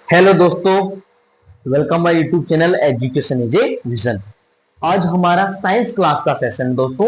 Hello दोस्तों, welcome my YouTube channel education is a vision. आज हमारा साइंस क्लास का सेशन दोस्तों,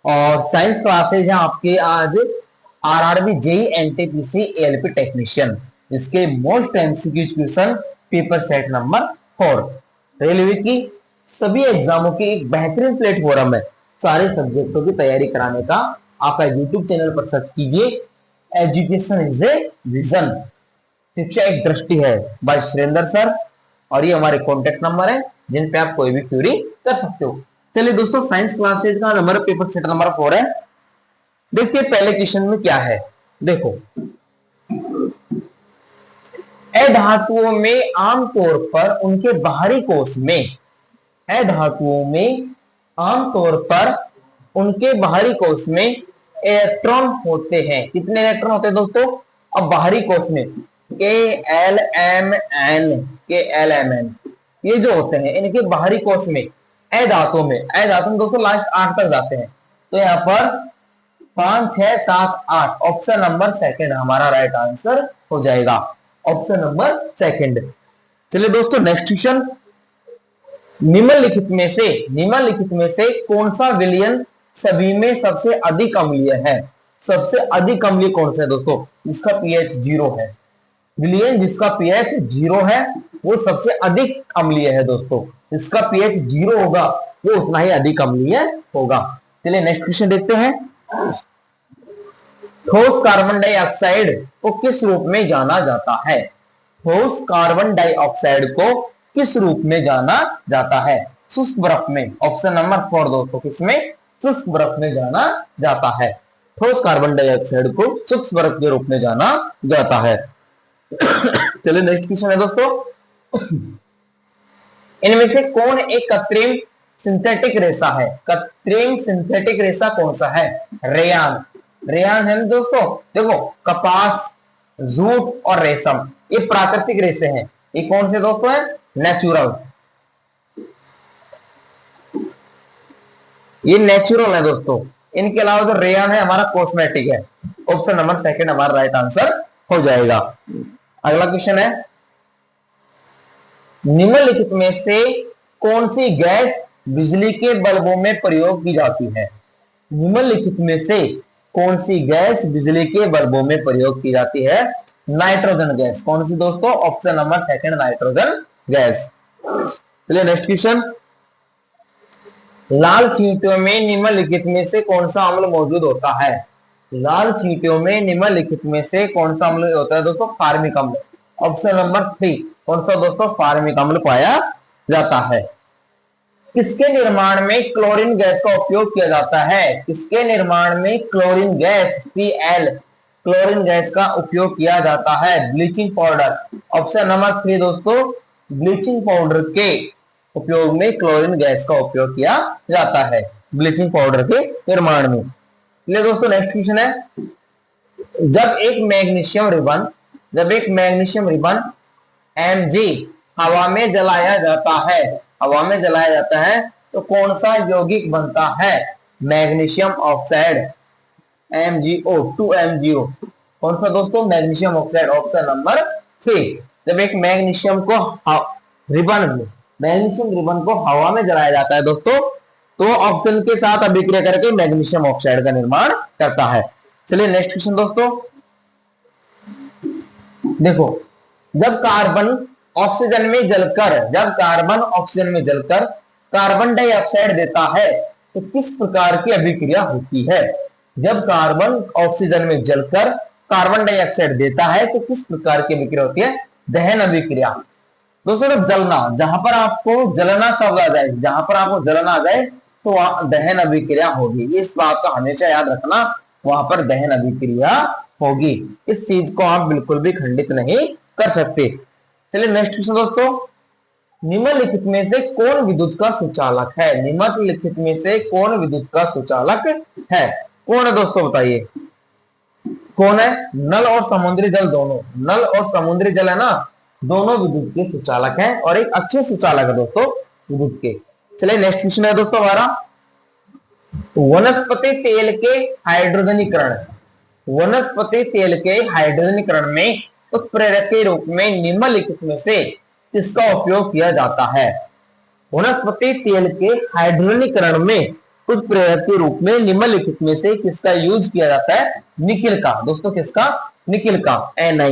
और साइंस क्लासेज है आपके आज RRB JE NTPC ALP technician. इसके most MCQ question paper set number 4 railway की सभी एग्जामों की एक बेहतरीन प्लेटफॉर्म है सारे सब्जेक्टों की तैयारी कराने का। आपका यूट्यूब चैनल पर सर्च कीजिए एजुकेशन इज ए विजन, शिक्षा एक दृष्टि है बाय सुरेंद्र सर। और ये हमारे कॉन्टेक्ट नंबर है जिन पे आप कोई भी क्वेरी कर सकते हो। चलिए दोस्तों, साइंस क्लासेज का नंबर पेपर सेट नंबर 4 है। देखिए पहले क्वेश्चन में क्या है। देखो, अधातुओं में आमतौर पर उनके बाहरी कोश में, अधातुओं में आमतौर पर उनके बाहरी कोश में इलेक्ट्रॉन होते हैं। कितने इलेक्ट्रॉन होते हैं दोस्तों? अब बाहरी कोश में के एल एम एन ये जो होते हैं इनके बाहरी कोश में अधातुओं में दोस्तों लास्ट 8 तक जाते हैं। तो यहाँ पर 5, 6, 7, 8 ऑप्शन नंबर सेकंड हमारा राइट आंसर हो जाएगा, ऑप्शन नंबर सेकंड। चलिए दोस्तों, नेक्स्ट क्वेश्चन। निम्नलिखित में से कौन सा विलयन सभी में सबसे अधिक अम्लीय है? सबसे अधिक अम्लीय कौन सा है दोस्तों? इसका पीएच 0 है। विलयन जिसका पीएच 0 है वो सबसे अधिक अम्लीय है दोस्तों। इसका पीएच 0 होगा वो उतना ही अधिक अम्लीय होगा। चलिए नेक्स्ट क्वेश्चन देखते हैं। ठोस कार्बन डाइऑक्साइड को किस रूप में जाना जाता है? ठोस कार्बन डाइऑक्साइड को किस रूप में जाना जाता है? शुष्क बर्फ में, ऑप्शन नंबर 4 दोस्तों। किसमें? शुष्क बर्फ में जाना जाता है। ठोस कार्बन डाइऑक्साइड को शुष्क बर्फ के रूप में जाना जाता है। चलिए नेक्स्ट क्वेश्चन है दोस्तों। इनमें से कौन एक कृत्रिम सिंथेटिक रेशा है? कृत्रिम सिंथेटिक रेशा कौन सा है? रेयान। रेयान है ना दोस्तों। देखो, कपास, जूट और रेशम ये प्राकृतिक रेशे हैं। ये कौन से दोस्तों है? नेचुरल। ये नेचुरल है दोस्तों। इनके अलावा जो रेयान है हमारा कॉस्मेटिक है। ऑप्शन नंबर सेकंड हमारा राइट आंसर हो जाएगा। अगला क्वेश्चन है, निम्नलिखित में से कौन सी गैस बिजली के बल्बों में प्रयोग की जाती है? निम्नलिखित में से कौन सी गैस बिजली के बल्बों में प्रयोग की जाती है? Nitrogen gas. कौन सी दोस्तों? Option number second nitrogen gas. चलिए नेक्स्ट क्वेश्चन। लाल चींटियों में निम्नलिखित में से कौन सा अम्ल मौजूद होता है? लाल चींटियों में निम्नलिखित में से कौन सा अम्ल होता है दोस्तों? फार्मिक अम्ल। ऑप्शन नंबर 3 कौन सा दोस्तों? फार्मिक अम्ल पाया जाता है। किसके निर्माण में क्लोरीन गैस का उपयोग किया जाता है? किसके निर्माण में chlorine gas Cl chlorine gas का उपयोग किया जाता है? Bleaching powder. ऑप्शन नंबर 3 दोस्तों, ब्लीचिंग पाउडर के उपयोग में क्लोरीन गैस का उपयोग किया जाता है, ब्लीचिंग पाउडर के निर्माण में। चलिए दोस्तों नेक्स्ट क्वेश्चन है। जब एक मैग्नीशियम रिबन Mg हवा में जलाया जाता है तो कौन सा यौगिक बनता है? Magnesium oxide MgO 2MgO। कौन सा दोस्तों? Magnesium oxide, option number 3। जब एक मैग्नीशियम रिबन को हवा में जलाया जाता है दोस्तों तो ऑक्सीजन के साथ अभिक्रिया करके मैग्नीशियम ऑक्साइड का निर्माण करता है। चलिए नेक्स्ट क्वेश्चन दोस्तों। देखो, जब कार्बन ऑक्सीजन में जलकर कार्बन डाइऑक्साइड देता है तो किस प्रकार की अभिक्रिया होती है? जब कार्बन ऑक्सीजन में जलकर कार्बन डाइऑक्साइड देता है तो किस प्रकार की अभिक्रिया होती है? दहन अभिक्रिया। दोस्तों जब जलना, जहां पर आपको जलना शब्द आ जाए तो वहां दहन अभिक्रिया होगी। इस बात का हमेशा याद रखना, वहां पर दहन अभिक्रिया होगी। इस चीज को आप बिल्कुल भी खंडित नहीं कर सकते। चलिए नेक्स्ट क्वेश्चन दोस्तों। निम्नलिखित में से कौन विद्युत का सुचालक है? निम्नलिखित में से कौन विद्युत का सुचालक है? कौन है दोस्तों बताइए? कौन है? नल और समुद्री जल दोनों। नल और समुद्री जल है ना, दोनों विद्युत के सुचालक हैं और एक अच्छे सुचालक है दोस्तों विद्युत के। चलिए नेक्स्ट क्वेश्चन है दोस्तों हमारा, वनस्पति तेल के हाइड्रोजनीकरण में उत्प्रेरक के रूप में निम्नलिखित में से किसका उपयोग किया जाता है? वनस्पति तेल के हाइड्रोजनीकरण में उत्प्रेरक के रूप में निम्नलिखित में से किसका यूज किया जाता है? निकिल का। दोस्तों किसका? निकिल का, Na।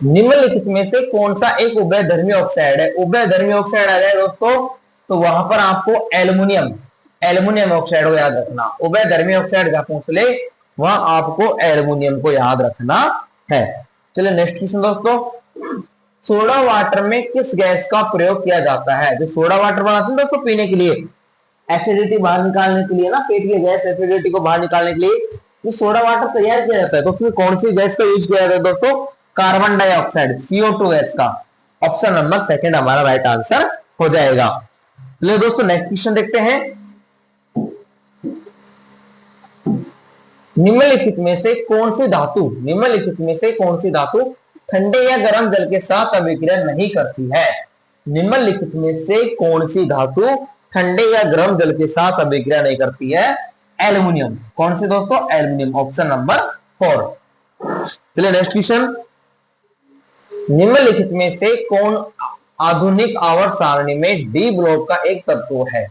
निम्नलिखित में से कौन सा एक उभयधर्मी ऑक्साइड है? उभयधर्मी ऑक्साइड आ जाए दोस्तों तो वहां पर आपको एल्युमिनियम ऑक्साइड को याद रखना। उभयधर्मी ऑक्साइड जहां पूछ ले वहां आपको एल्युमिनियम को याद रखना है। चलिए नेक्स्ट क्वेश्चन दोस्तों, सोडा वाटर में किस गैस का प्रयोग किया जाता है? जो सोडा वाटर बनाते हैं दोस्तों पीने के लिए, एसिडिटी बाहर निकालने के लिए ना, पेट की गैस एसिडिटी को बाहर निकालने के लिए जो सोडा वाटर तैयार किया जाता है तो उसमें कौन सी गैस का यूज किया जाता है दोस्तों? कार्बन डाइऑक्साइड, CO2 गैस का। ऑप्शन नंबर सेकंड हमारा राइट आंसर हो जाएगा। चलिए दोस्तों नेक्स्ट क्वेश्चन देखते हैं। निम्नलिखित में से कौन सी धातु ठंडे या गर्म जल के साथ अभिक्रिया नहीं करती है? निम्नलिखित में से कौन सी धातु ठंडे या गर्म जल के साथ अभिक्रिया नहीं करती है? एल्युमिनियम। कौन सी दोस्तों? Aluminium, option number 4। चलिए नेक्स्ट क्वेश्चन, निम्नलिखित में से कौन आधुनिक आवर्त सारणी में डी ब्लॉक का एक तत्व है?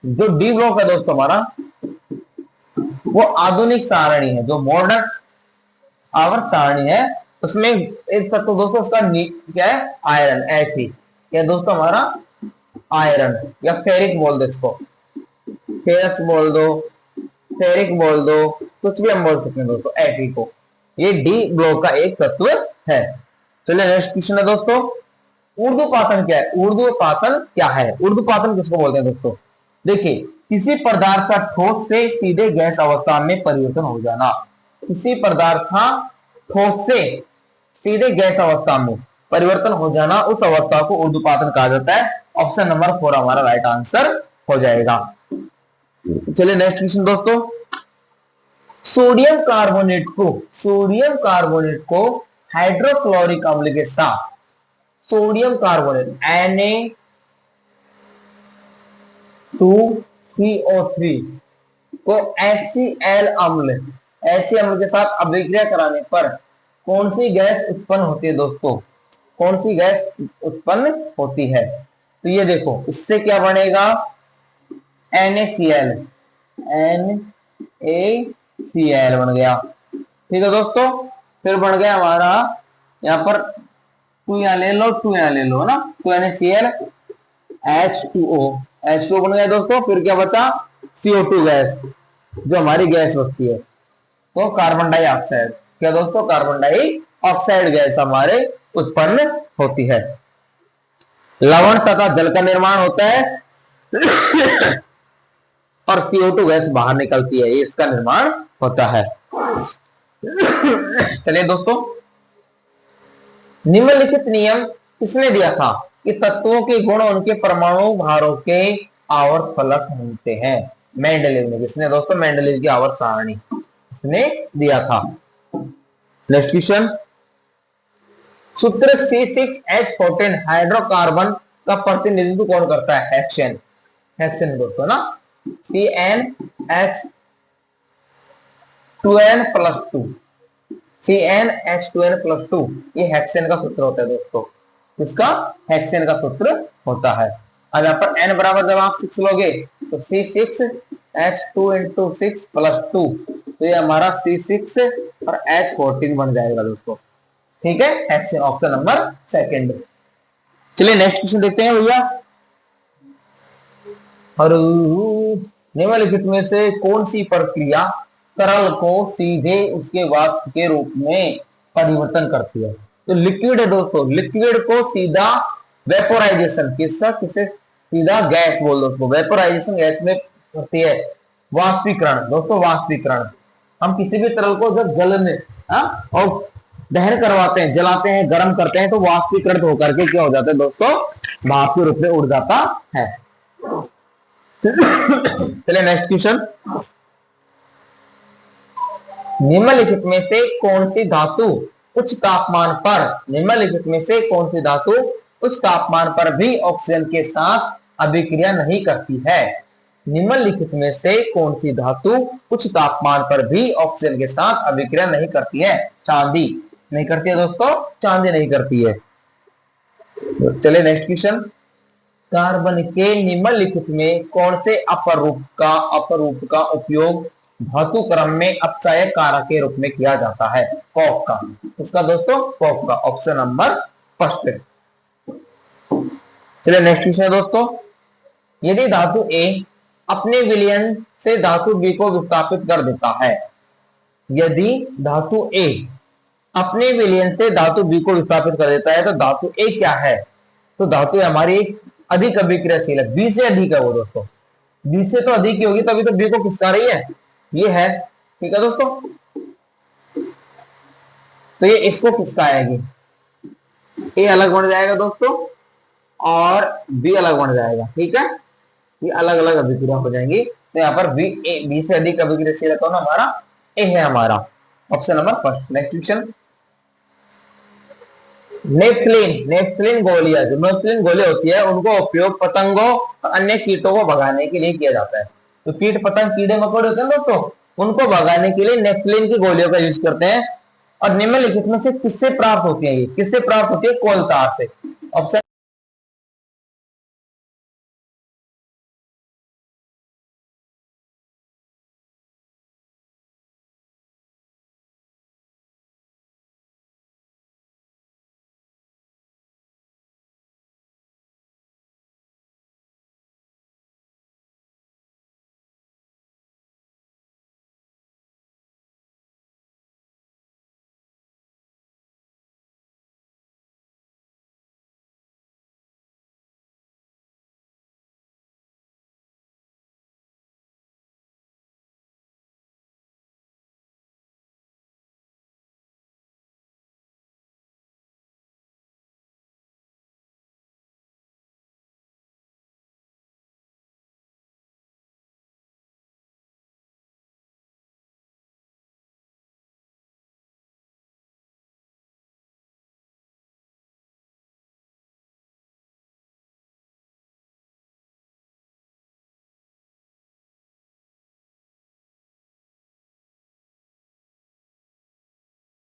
जो डी ब्लॉक है दोस्तों हमारा वो आधुनिक सारणी है, जो मॉडर्न आवर्त सारणी है उसमें एक तत्व दोस्तों उसका क्या है? Iron, Fe। क्या दोस्तों? हमारा आयरन या फेरिक बोल दो इसको, फेरस बोल दो, फेरिक बोल दो, कुछ भी हम बोल सकते हैं दोस्तों Fe को। ये डी ब्लॉक का एक तत्व है। चलिए नेक्स्ट क्वेश्चन है दोस्तों, ऊर्ध्वपातन क्या है? ऊर्ध्वपातन क्या है? ऊर्ध्वपातन किसको बोलते हैं दोस्तों? देखिए, किसी पदार्थ का ठोस से सीधे गैस अवस्था में परिवर्तन हो जाना। किसी पदार्थ का ठोस से सीधे गैस अवस्था में परिवर्तन हो जाना, उस अवस्था को ऊर्ध्वपातन कहा जाता है। ऑप्शन नंबर 4 हमारा राइट आंसर हो जाएगा। चलिए नेक्स्ट क्वेश्चन दोस्तों, सोडियम कार्बोनेट को हाइड्रोक्लोरिक अम्ल के साथ, सोडियम कार्बोनेट Na2CO3 को HCl अम्ल के साथ अभिक्रिया कराने पर कौन सी गैस उत्पन्न होती है दोस्तों? कौन सी गैस उत्पन्न होती है? तो ये देखो, इससे क्या बनेगा? NaCl बन गया। ठीक है दोस्तों, फिर बन गया हमारा यहाँ पर 2 यहाँ ले लो, 2 यहाँ ले लो ना, 2 NaCl H2O बन गया दोस्तों। फिर क्या बचा? CO2 गैस, जो हमारी गैस होती है तो कार्बन डाइऑक्साइड। क्या दोस्तों? कार्बन डाइऑक्साइड गैस हमारे उत्पन्न होती है। लवण तथा जल का निर्माण होता है और CO2 गैस बाहर निकलती है, इसका निर्माण होता है। चलिए दोस्तों, निम्नलिखित नियम किसने दिया था कि तत्वों के गुण उनके परमाणु भारों के आवर्त फलक होते हैं? मेंडलीव ने। किसने दोस्तों? मेंडलीव की आवर्त सारणी इसने दिया था। नेक्स्ट क्वेश्चन, सूत्र C6H14 हाइड्रोकार्बन का प्रतिनिधित्व कौन करता है? हेक्सेन दोस्तों ना, CnH2n+2 ये हेक्सेन का सूत्र होता है दोस्तों। इसका हेक्सेन का सूत्र होता है। अब यहाँ पर n बराबर जब आप 6 लोगे तो C6H2 × 6+2 तो ये हमारा C6 और H14 बन जाएगा दोस्तों। ठीक है, हेक्सेन, ऑप्शन नंबर सेकंड। चलिए नेक्स्ट क्वेश्चन देखते हैं भैया। और निम्नलिखित में से कौन सी प्रक्रिया तरल को सीधे उसके वाष्प के रूप में परिवर्तन करती है? तो लिक्विड है दोस्तों, लिक्विड को सीधा वेपोराइजेशन, किसे सीधा गैस बोल दो, वेपोराइजेशन गैस में होती है। वाष्पीकरण दोस्तों, वाष्पीकरण हम किसी भी तरल को जब जल में और दहन करवाते हैं, जलाते हैं, गर्म करते हैं तो वाष्पीकरण होकर के क्या हो जाता है दोस्तों? भाप के रूप में उड़ जाता है। चलिए नेक्स्ट क्वेश्चन, निम्नलिखित में से कौन सी धातु उच्च तापमान पर, निम्नलिखित में से कौन सी धातु उच्च तापमान पर भी ऑक्सीजन के साथ अभिक्रिया नहीं करती है? निम्नलिखित में से कौन सी धातु उच्च तापमान पर भी ऑक्सीजन के साथ अभिक्रिया नहीं करती है? चांदी नहीं करती है दोस्तों, चांदी नहीं करती है। चलिए नेक्स्ट क्वेश्चन, कार्बन के निम्नलिखित में कौन से अपरूप का उपयोग धातु क्रम में अपचय कारक के रूप में किया जाता है? कॉक का। इसका दोस्तों कॉक का, ऑप्शन नंबर फर्स्ट। चलिए नेक्स्ट क्वेश्चन है दोस्तों, यदि धातु ए अपने विलयन से धातु बी को विस्थापित कर देता है, यदि धातु ए अपने विलयन से धातु बी को विस्थापित कर देता है तो धातु ए क्या है? तो धातु हमारी अधिक अभिक्रियाशील है, बी से अधिक है वो दोस्तों, बी से तो अधिक ही होगी, तभी तो बी को खिसका रही है, ये है। ठीक है दोस्तों, तो ये इसको खिसकाएगी, ए अलग बन जाएगा दोस्तों और बी अलग बन जाएगा। ठीक है, ये अलग अलग अभिक्रिया हो जाएंगी। तो यहाँ पर बी से अधिक अभिक्रियाशील कौन हमारा? ए है हमारा, option number first. Next question, naphthalene गोलियां, जो नेफ्थलीन गोलियां होती है उनको उपयोग पतंगों और अन्य कीटों को भगाने के लिए किया जाता है। तो कीट पतंग कीड़े मकोड़े होते हैं दोस्तों, उनको भगाने के लिए नेफ्थलीन की गोलियों का यूज करते हैं। और निम्नलिखित में से किससे प्राप्त होती है? ये किससे प्राप्त होती है? कोलतार से, ऑप्शन